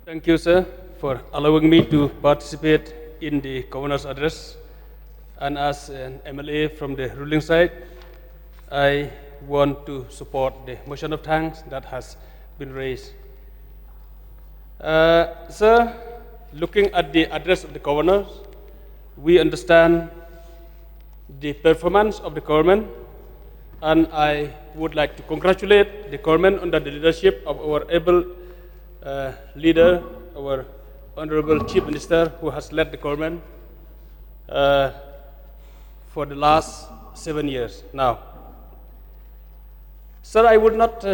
Thank you, sir, for allowing me to participate in the Governor's address. And as an MLA from the ruling side, I want to support the motion of thanks that has been raised. Sir, looking at the address of the Governor, we understand the performance of the government, and I would like to congratulate the government under the leadership of our able leader, our Honorable Chief Minister, who has led the government for the last 7 years now. Sir, I would not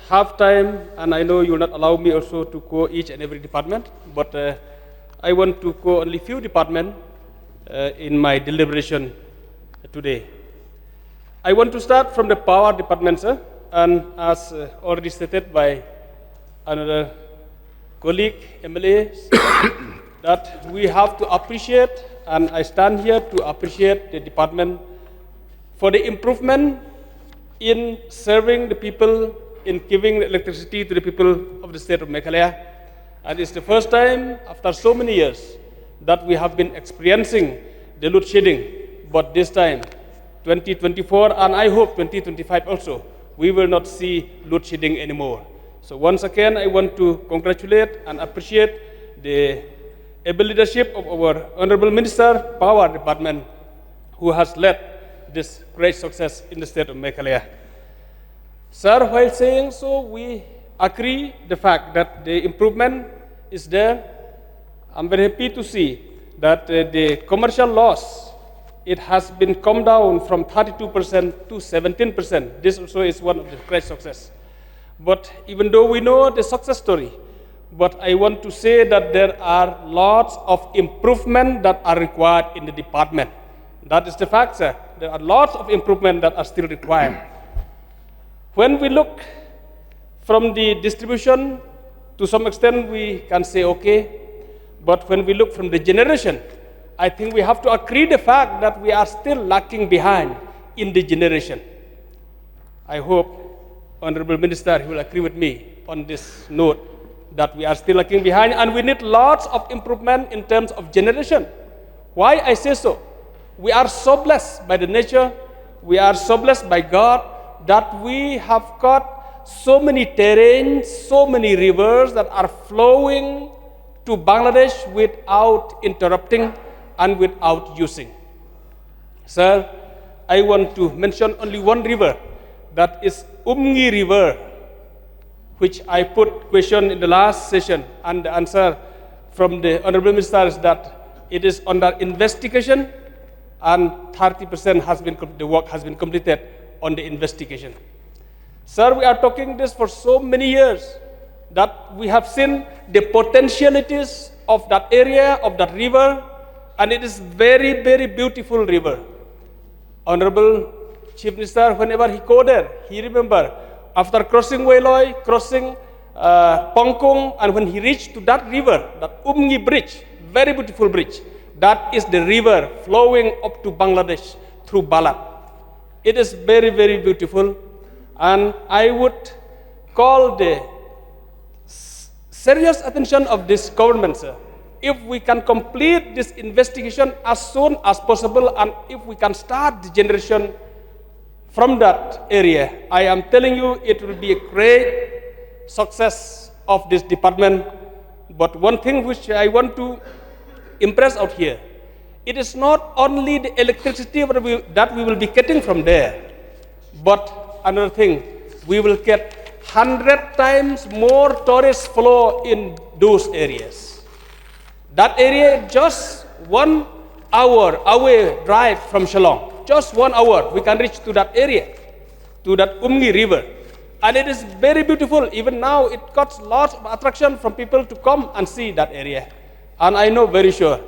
have time, and I know you will not allow me also to go each and every department, but I want to go only few departments in my deliberation today. I want to start from the power department, sir, and as already stated by another colleague, MLAs, that we have to appreciate, and I stand here to appreciate the department for the improvement in serving the people, in giving electricity to the people of the state of Meghalaya. And it's the first time after so many years that we have been experiencing the load shedding, but this time, 2024, and I hope 2025 also, we will not see load shedding anymore. So once again, I want to congratulate and appreciate the able leadership of our Honorable Minister, Power Department, who has led this great success in the state of Meghalaya. Sir, while saying so, we agree the fact that the improvement is there. I'm very happy to see that the commercial loss, it has been come down from 32% to 17%. This also is one of the great success. But even though we know the success story, but I want to say that there are lots of improvement that are required in the department. That is the fact, sir. There are lots of improvement that are still required. When we look from the distribution, to some extent we can say okay, but when we look from the generation, I think we have to agree the fact that we are still lacking behind in the generation. I hope Honorable Minister will agree with me on this note that we are still lacking behind and we need lots of improvement in terms of generation. Why I say so? We are so blessed by the nature, we are so blessed by God that we have got so many terrains, so many rivers that are flowing to Bangladesh without interrupting and without using. Sir, I want to mention only one river, that is Umngi River, which I put question in the last session, and the answer from the Honorable Minister is that it is under investigation and 30% has been, the work has been completed on the investigation. Sir, we are talking this for so many years that we have seen the potentialities of that area, of that river, and it is very, very beautiful river. Honorable Chief Minister, whenever he go there, he remember after crossing Wailoi, crossing Pongkong, and when he reached to that river, that Umngi Bridge, very beautiful bridge, that is the river flowing up to Bangladesh through Balat. It is very, very beautiful, and I would call the serious attention of this government, sir. If we can complete this investigation as soon as possible, and if we can start the generation from that area, I am telling you, it will be a great success of this department. But one thing which I want to impress out here, it is not only the electricity that we will be getting from there, but another thing, we will get 100 times more tourist flow in those areas. That area, just 1 hour away drive from Shillong. Just 1 hour, we can reach to that area, to that Umngi River. And it is very beautiful. Even now, it got lots of attraction from people to come and see that area. And I know very sure,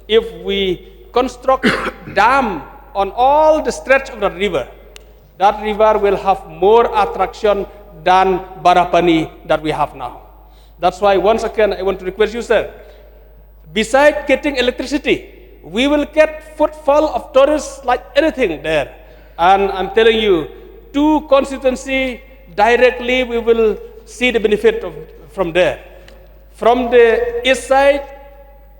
if we construct dam on all the stretch of the river, that river will have more attraction than Barapani that we have now. That's why, once again, I want to request you, sir, besides getting electricity, we will get footfall of tourists like anything there. And I'm telling you, to constituency directly we will see the benefit from there. From the east side,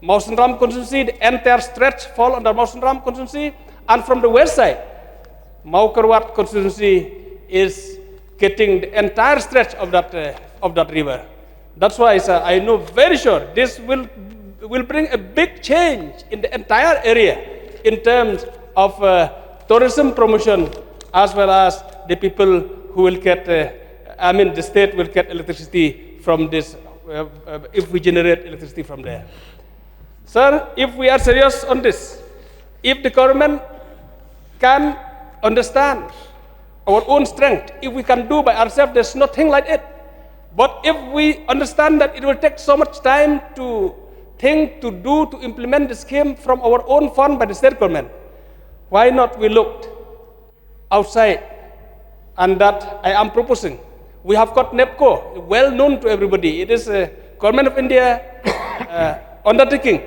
Mausanram constituency, the entire stretch fall under Mausanram constituency, and from the west side, Maukarwat constituency is getting the entire stretch of that river. That's why, sir, I know very sure this will bring a big change in the entire area in terms of tourism promotion, as well as the people who will get, the state will get electricity from this, if we generate electricity from there. Sir, if we are serious on this, if the government can understand our own strength, if we can do by ourselves, there's nothing like it. But if we understand that it will take so much time to think, to do, to implement the scheme from our own fund by the state government, why not we look outside? And that I am proposing. We have got NEPCO, well known to everybody. It is a government of India undertaking.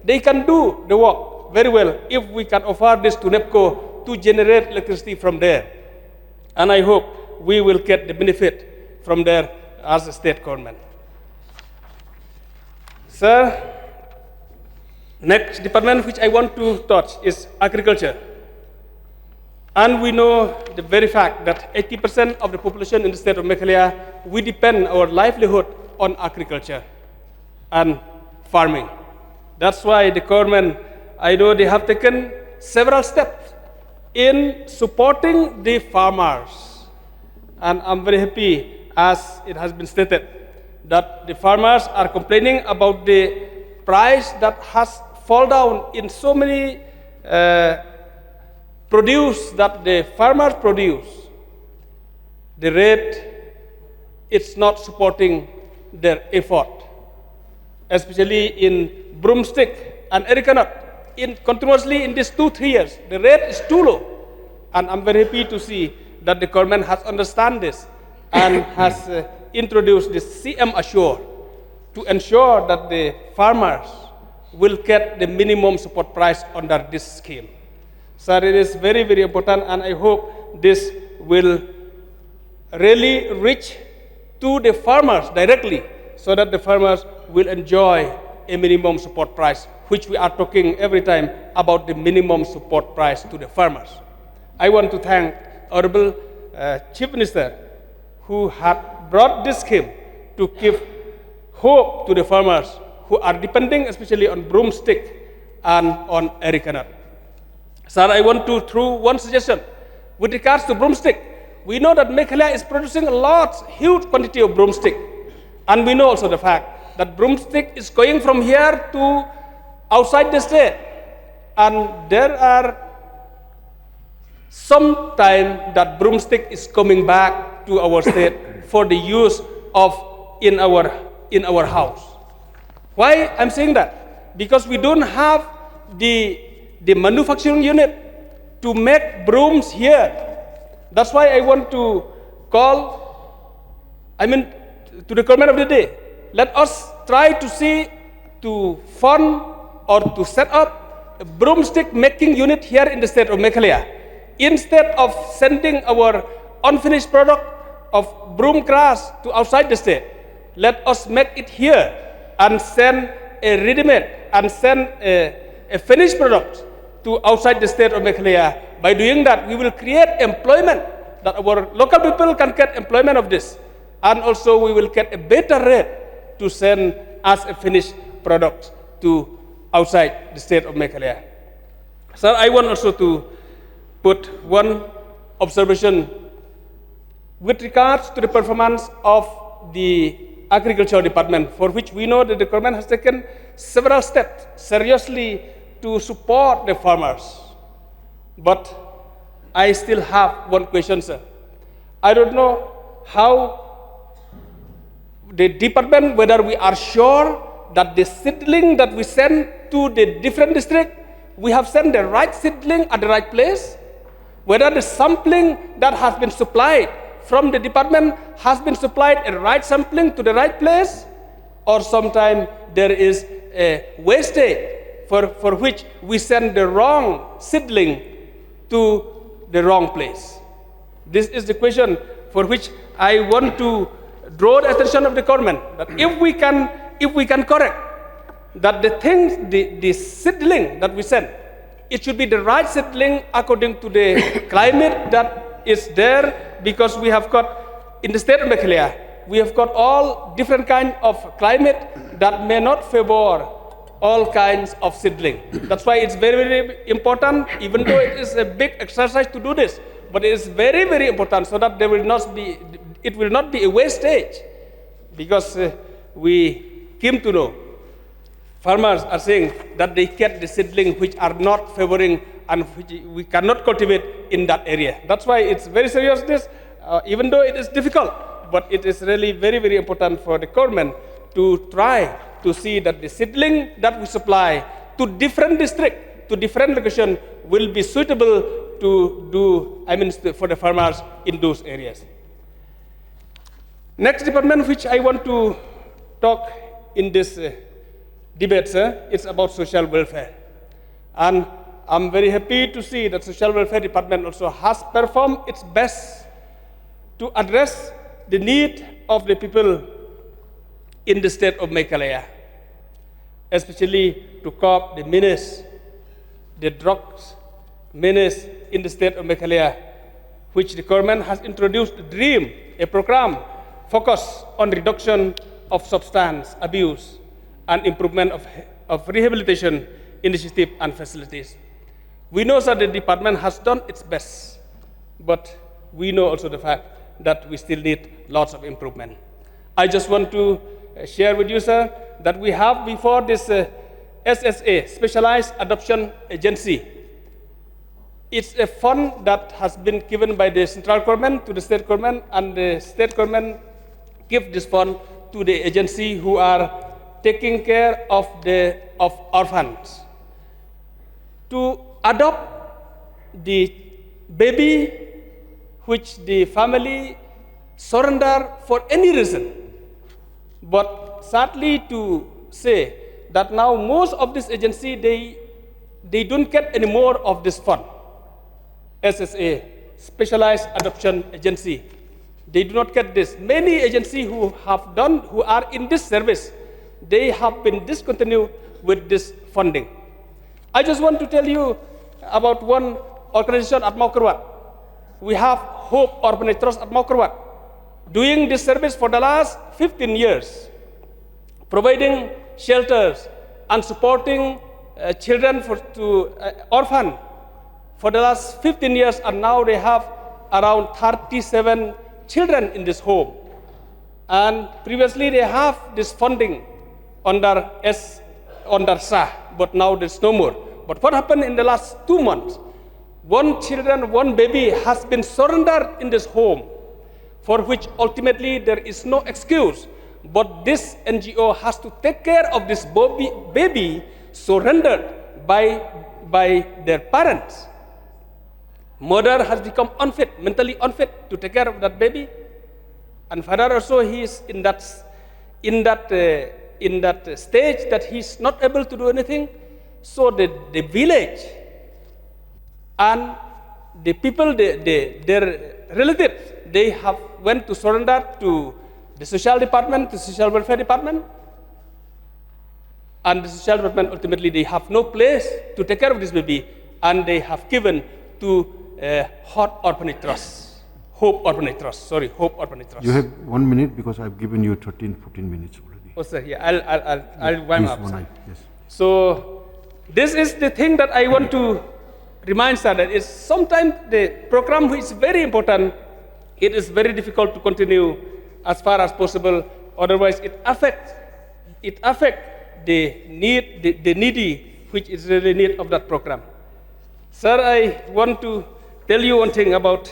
They can do the work very well if we can offer this to NEPCO to generate electricity from there. And I hope we will get the benefit from there as a state government. Sir, next department which I want to touch is agriculture. And we know the very fact that 80% of the population in the state of Meghalaya, we depend our livelihood on agriculture and farming. That's why the government, I know they have taken several steps in supporting the farmers. And I'm very happy, as it has been stated, that the farmers are complaining about the price that has fallen down in so many produce that the farmers produce. The rate, it's not supporting their effort, especially in broomstick and areca nut. Continuously in these 2-3 years, the rate is too low. And I'm very happy to see that the government has understand this and has introduced this CM Assure to ensure that the farmers will get the minimum support price under this scheme. Sir, it is very, very important, and I hope this will really reach to the farmers directly so that the farmers will enjoy a minimum support price, which we are talking every time about the minimum support price to the farmers. I want to thank Honorable Chief Minister who had brought this scheme to give hope to the farmers who are depending especially on broomstick and on areca nut. Sir, I want to throw one suggestion. With regards to broomstick, we know that Meghalaya is producing a huge quantity of broomstick. And we know also the fact that broomstick is going from here to outside the state. And there are some time that broomstick is coming back to our state for the use of in our house. Why I'm saying that? Because we don't have the manufacturing unit to make brooms here. That's why I want to call, to the government of the day, let us try to see to fund or to set up a broomstick making unit here in the state of Meghalaya. Instead of sending our unfinished product of broom grass to outside the state, let us make it here and send a ready-made and send a finished product to outside the state of Meghalaya. By doing that, we will create employment, that our local people can get employment of this. And also we will get a better rate to send as a finished product to outside the state of Meghalaya. So I want also to put one observation with regards to the performance of the Agriculture Department, for which we know that the government has taken several steps seriously to support the farmers. But I still have one question, sir. I don't know how the department, whether we are sure that the seedling that we send to the different districts, we have sent the right seedling at the right place, whether the sampling that has been supplied from the department has been supplied a right sampling to the right place, or sometimes there is a wastage for which we send the wrong seedling to the wrong place. This is the question for which I want to draw the attention of the government, that if we can if we can correct that the things, the seedling that we send, it should be the right seedling according to the climate that is there, because we have got, in the state of Meghalaya, we have got all different kinds of climate that may not favor all kinds of seedling. That's why it's very, very important, even though it is a big exercise to do this, but it is very, very important so that there will not be, it will not be a wastage, because we came to know farmers are saying that they get the seedling which are not favoring and which we cannot cultivate in that area. That's why it's very serious, this, even though it is difficult, but it is really very, very important for the government to try to see that the seedling that we supply to different districts, to different locations, will be suitable to do, for the farmers in those areas. Next department which I want to talk in this debate, sir, it's about social welfare. And I'm very happy to see that Social Welfare Department also has performed its best to address the need of the people in the state of Meghalaya, especially to curb the menace, the drugs menace in the state of Meghalaya, which the government has introduced DREAM, a program focused on reduction of substance abuse and improvement of rehabilitation initiative and facilities. We know that the department has done its best, but we know also the fact that we still need lots of improvement. I just want to share with you, sir, that we have before this SSA, Specialized Adoption Agency. It's a fund that has been given by the central government to the state government, and the state government give this fund to the agency who are taking care of orphans to adopt the baby which the family surrender for any reason. But sadly to say that now most of this agency, they don't get any more of this fund. SSA, Specialized Adoption Agency, they do not get this. Many agencies who are in this service, they have been discontinued with this funding. I just want to tell you about one organization at Maukerwat. We have Hope Orphanage Trust at Maukerwat, doing this service for the last 15 years, providing shelters and supporting children orphan for the last 15 years, and now they have around 37 children in this home. And previously they have this funding under SA, but now there's no more. But what happened in the last 2 months? One baby has been surrendered in this home, for which ultimately there is no excuse. But this NGO has to take care of this baby surrendered by their parents. Mother has become unfit, mentally unfit to take care of that baby, and father also, he is in that stage that he's not able to do anything. So the village and the people, their relatives, they have went to surrender to the social department, the social welfare department, and the social department ultimately they have no place to take care of this baby, and they have given to Hope Orphanage Trust. Hope Orphanage Trust. You have 1 minute because I've given you 14 minutes already. Oh, sir, yeah, I'll wind up. Yes. So this is the thing that I want to remind, sir, that is sometimes the program which is very important, it is very difficult to continue as far as possible. Otherwise, it affects the needy, which is really need of that program. Sir, I want to tell you one thing about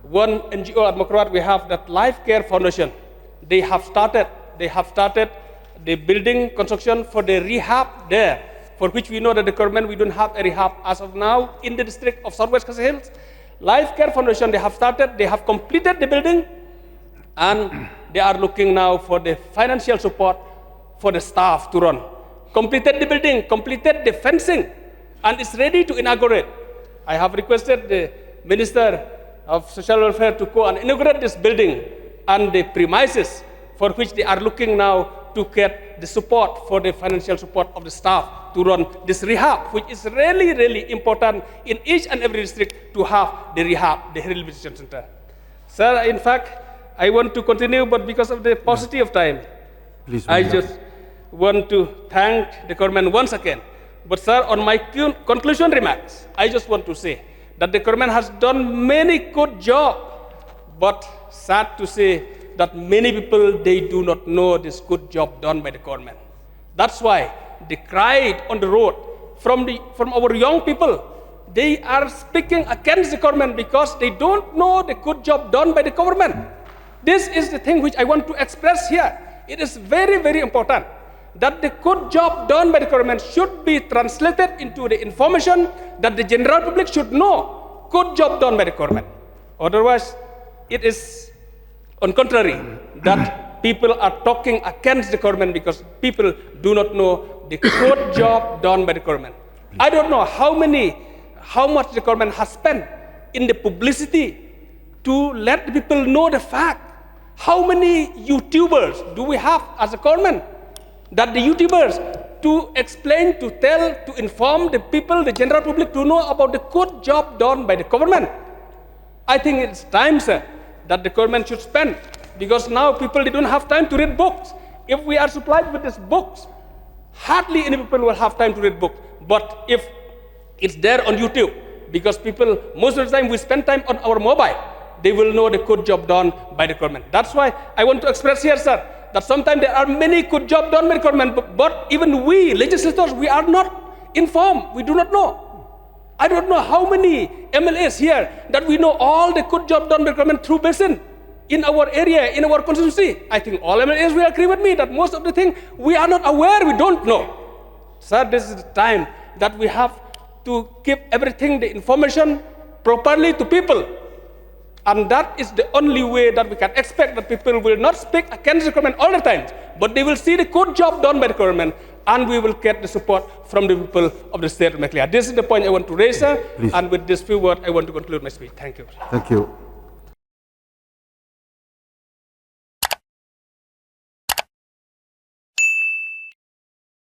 one NGO at Maukerwat. We have that Life Care Foundation. They have started the building construction for the rehab there, for which we know that the government, we don't have a rehab as of now in the district of Southwest Khasi Hills. Life Care Foundation, they have completed the building, and they are looking now for the financial support for the staff to run. Completed the building, completed the fencing, and it's ready to inaugurate. I have requested the Minister of Social Welfare to go and inaugurate this building and the premises, for which they are looking now to get the support for the financial support of the staff to run this rehab, which is really, really important in each and every district to have the rehab, the rehabilitation center. Sir, in fact, I want to continue, but because of the paucity of time, Please, I just want to thank the government once again. But sir, on my conclusion remarks, I just want to say that the government has done many good jobs, but sad to say that many people, they do not know this good job done by the government. That's why the cry on the road from our young people, they are speaking against the government because they don't know the good job done by the government. This is the thing which I want to express here. It is very, very important that the good job done by the government should be translated into the information that the general public should know. Good job done by the government. Otherwise, it is on contrary that people are talking against the government because people do not know the good job done by the government. I don't know how much the government has spent in the publicity to let the people know the fact. How many YouTubers do we have as a government? That the YouTubers to explain, to tell, to inform the people, the general public to know about the good job done by the government. I think it's time, sir, that the government should spend, because now people, they don't have time to read books. If we are supplied with these books, hardly any people will have time to read books. But if it's there on YouTube, because people, most of the time we spend time on our mobile, they will know the good job done by the government. That's why I want to express here, sir, that sometimes there are many good jobs done by the government, but even we, legislators, we are not informed. We do not know. I don't know how many MLAs here that we know all the good job done by the government through basin in our area, in our constituency. I think all MLAs will agree with me that most of the things we are not aware, we don't know. Sir, this is the time that we have to give everything, the information properly to people. And that is the only way that we can expect that people will not speak against the government all the time, but they will see the good job done by the government, and we will get the support from the people of the state of Meghalaya. This is the point I want to raise, sir. And with this few words, I want to conclude my speech. Thank you. Thank you.